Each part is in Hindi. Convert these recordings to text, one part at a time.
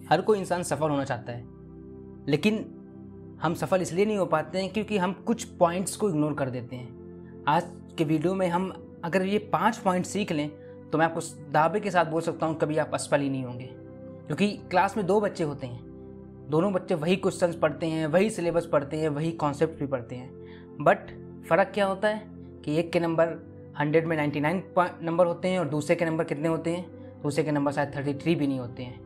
हर कोई इंसान सफल होना चाहता है, लेकिन हम सफल इसलिए नहीं हो पाते हैं क्योंकि हम कुछ पॉइंट्स को इग्नोर कर देते हैं। आज के वीडियो में हम अगर ये 5 पॉइंट सीख लें तो मैं आपको दावे के साथ बोल सकता हूँ कभी आप असफल ही नहीं होंगे। क्योंकि क्लास में 2 बच्चे होते हैं, दोनों बच्चे वही क्वेश्चंस पढ़ते हैं, वही सिलेबस पढ़ते हैं, वही कॉन्सेप्ट भी पढ़ते हैं, बट फ़र्क क्या होता है कि एक के नंबर 100 में 99 नंबर होते हैं और दूसरे के नंबर कितने होते हैं, दूसरे के नंबर शायद 33 भी नहीं होते हैं।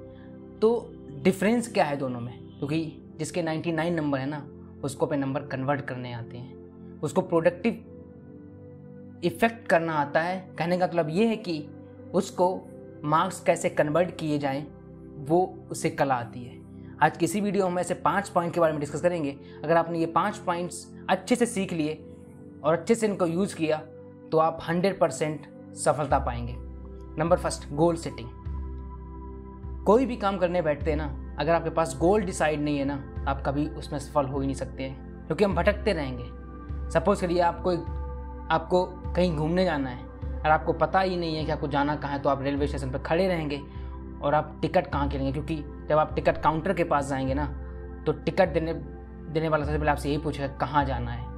तो डिफरेंस क्या है दोनों में? क्योंकि जिसके 99 नंबर है ना, उसको पे नंबर कन्वर्ट करने आते हैं, उसको प्रोडक्टिव इफ़ेक्ट करना आता है। कहने का मतलब ये है कि उसको मार्क्स कैसे कन्वर्ट किए जाएं वो उसे कला आती है। आज किसी वीडियो में ऐसे 5 पॉइंट के बारे में डिस्कस करेंगे। अगर आपने ये 5 पॉइंट्स अच्छे से सीख लिए और अच्छे से इनको यूज़ किया तो आप 100% सफलता पाएंगे। Number first, goal setting. कोई भी काम करने बैठते हैं ना, अगर आपके पास गोल डिसाइड नहीं है ना, आप कभी उसमें सफल हो ही नहीं सकते हैं, क्योंकि हम भटकते रहेंगे। सपोज करिए आपको कहीं घूमने जाना है और आपको पता ही नहीं है कि आपको जाना कहाँ है, तो आप रेलवे स्टेशन पर खड़े रहेंगे और आप टिकट कहाँ के लेंगे? क्योंकि जब आप टिकट काउंटर के पास जाएंगे ना, तो टिकट देने वाला सबसे पहले आपसे यही पूछेगा कहाँ जाना है।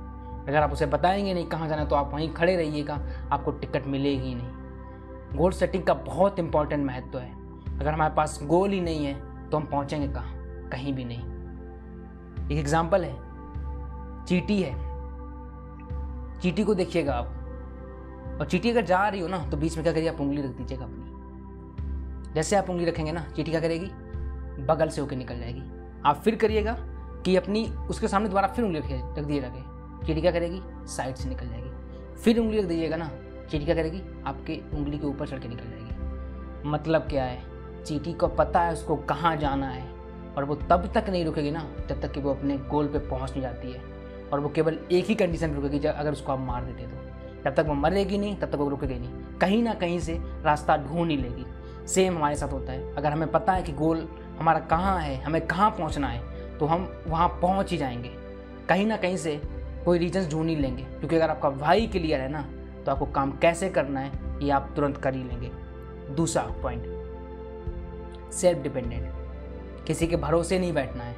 अगर आप उसे बताएंगे नहीं कहाँ जाना है तो आप वहीं खड़े रहिएगा, आपको टिकट मिलेगी ही नहीं। गोल सेटिंग का बहुत इंपॉर्टेंट महत्व है। अगर हमारे पास गोल ही नहीं है तो हम पहुँचेंगे कहाँ? कहीं भी नहीं। एक एग्जाम्पल है, चींटी है। चींटी को देखिएगा आप, और चींटी अगर जा रही हो ना तो बीच में क्या करिए, आप उंगली रख दीजिएगा अपनी। जैसे आप उंगली रखेंगे ना, चींटी क्या करेगी? बगल से होकर निकल जाएगी। आप फिर करिएगा कि अपनी उसके सामने दोबारा फिर उंगली रख दीजिएगा, चींटी क्या करेगी? साइड से निकल जाएगी। फिर उंगली रख दीजिएगा ना, चींटी क्या करेगी? आपके उंगली के ऊपर चढ़ के निकल जाएगी। मतलब क्या है? चींटी को पता है उसको कहाँ जाना है, और वो तब तक नहीं रुकेगी ना जब तक कि वो अपने गोल पे पहुँच नहीं जाती है। और वो केवल एक ही कंडीशन में रुकेगी, अगर उसको आप मार देते तो। जब तक वो मरेगी नहीं तब तक वो रुकेगी नहीं, कहीं ना कहीं से रास्ता ढूंढ ही लेगी। सेम हमारे साथ होता है। अगर हमें पता है कि गोल हमारा कहाँ है, हमें कहाँ पहुँचना है, तो हम वहाँ पहुँच ही जाएंगे। कहीं ना कहीं से कोई रीजन्स ढूंढ ही लेंगे, क्योंकि अगर आपका वाई क्लियर है ना, तो आपको काम कैसे करना है ये आप तुरंत कर ही लेंगे। दूसरा पॉइंट, सेल्फ डिपेंडेंट। किसी के भरोसे नहीं बैठना है।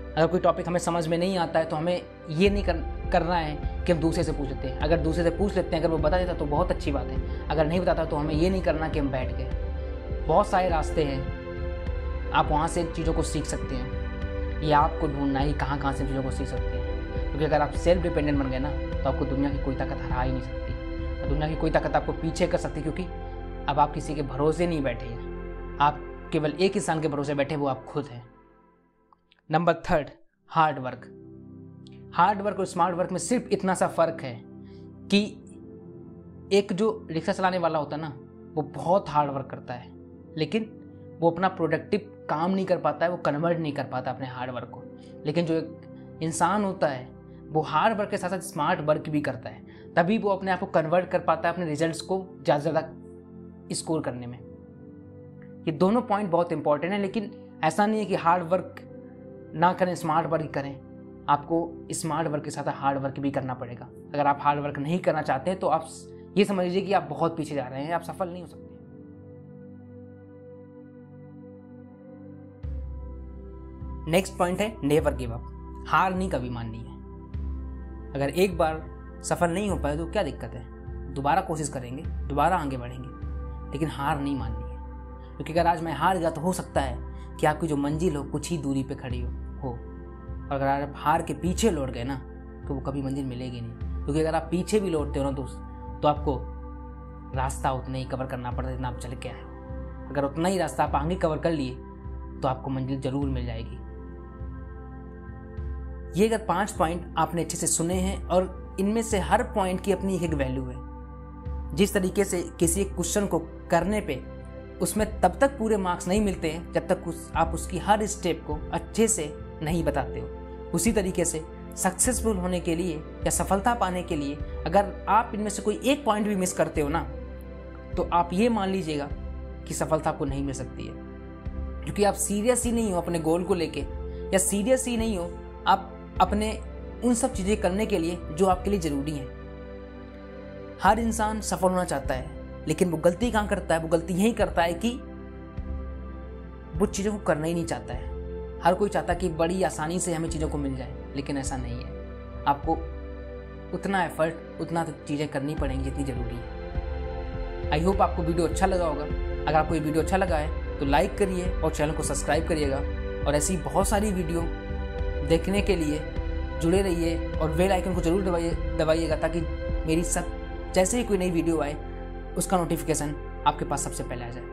अगर कोई टॉपिक हमें समझ में नहीं आता है तो हमें ये नहीं करना है कि हम दूसरे से पूछ लेते हैं। अगर दूसरे से पूछ लेते हैं, अगर वो बता देता तो बहुत अच्छी बात है। अगर नहीं बताता तो हमें ये नहीं करना कि हम बैठ गए। बहुत सारे रास्ते हैं, आप वहाँ से चीज़ों को सीख सकते हैं, या आपको ढूंढना ही कहाँ से चीज़ों को सीख सकते हैं। क्योंकि अगर आप सेल्फ डिपेंडेंट बन गए ना, तो आपको दुनिया की कोई ताकत हरा ही नहीं सकती। दुनिया की कोई ताकत आपको पीछे कर सकती, क्योंकि अब आप किसी के भरोसे नहीं बैठे हैं, आप केवल एक इंसान के भरोसे बैठे, वो आप खुद हैं। Number third, hard work. Hard work और स्मार्ट वर्क में सिर्फ इतना सा फर्क है कि एक जो रिक्शा चलाने वाला होता है ना, वो बहुत हार्ड वर्क करता है, लेकिन वो अपना प्रोडक्टिव काम नहीं कर पाता है, वो कन्वर्ट नहीं कर पाता अपने हार्ड वर्क को। लेकिन जो एक इंसान होता है वो हार्ड वर्क के साथ साथ स्मार्ट वर्क भी करता है, तभी वो अपने आप को कन्वर्ट कर पाता है अपने रिजल्ट्स को ज़्यादा से ज़्यादा स्कोर करने में। ये दोनों पॉइंट बहुत इंपॉर्टेंट है, लेकिन ऐसा नहीं है कि हार्ड वर्क ना करें, स्मार्ट वर्क करें। आपको स्मार्ट वर्क के साथ हार्ड वर्क भी करना पड़ेगा। अगर आप हार्ड वर्क नहीं करना चाहते हैं तो आप ये समझ लीजिए कि आप बहुत पीछे जा रहे हैं, आप सफल नहीं हो सकते। नेक्स्ट पॉइंट है नेवर गिव अप। हार नहीं कभी माननी है। अगर एक बार सफल नहीं हो पाए तो क्या दिक्कत है, दोबारा कोशिश करेंगे, दोबारा आगे बढ़ेंगे, लेकिन हार नहीं माननी है। क्योंकि अगर आज मैं हार गया तो हो सकता है कि आपकी जो मंजिल हो कुछ ही दूरी पे खड़ी हो, और अगर आप हार के पीछे लौट गए ना तो वो कभी मंजिल मिलेगी नहीं। क्योंकि अगर आप पीछे भी लौटते हो ना दोस्त, तो आपको रास्ता उतना ही कवर करना पड़ता है जितना आप चल के आए हो। अगर उतना ही रास्ता आप आगे कवर कर लिए तो आपको मंजिल जरूर मिल जाएगी। ये अगर 5 पॉइंट आपने अच्छे से सुने हैं, और इनमें से हर पॉइंट की अपनी एक वैल्यू है। जिस तरीके से किसी एक क्वेश्चन को करने पे उसमें तब तक पूरे मार्क्स नहीं मिलते हैं जब तक आप उसकी हर स्टेप को अच्छे से नहीं बताते हो। उसी तरीके से सक्सेसफुल होने के लिए या सफलता पाने के लिए अगर आप इनमें से कोई एक पॉइंट भी मिस करते हो ना, तो आप ये मान लीजिएगा कि सफलता आपको नहीं मिल सकती है। क्योंकि आप सीरियस ही नहीं हो अपने गोल को लेके, या सीरियस ही नहीं हो आप अपने उन सब चीज़ें करने के लिए जो आपके लिए ज़रूरी हैं। हर इंसान सफल होना चाहता है, लेकिन वो गलती कहाँ करता है? वो गलती यही करता है कि वो चीज़ों को करना ही नहीं चाहता है। हर कोई चाहता है कि बड़ी आसानी से हमें चीज़ों को मिल जाए, लेकिन ऐसा नहीं है। आपको उतना एफर्ट, उतना चीज़ें करनी पड़ेंगी जितनी ज़रूरी है। आई होप आपको वीडियो अच्छा लगा होगा। अगर आपको ये वीडियो अच्छा लगा है तो लाइक करिए और चैनल को सब्सक्राइब करिएगा, और ऐसी बहुत सारी वीडियो देखने के लिए जुड़े रहिए और बेल आइकन को जरूर दबाइएगा, ताकि मेरी जैसे ही कोई नई वीडियो आए उसका नोटिफिकेशन आपके पास सबसे पहले आ जाए।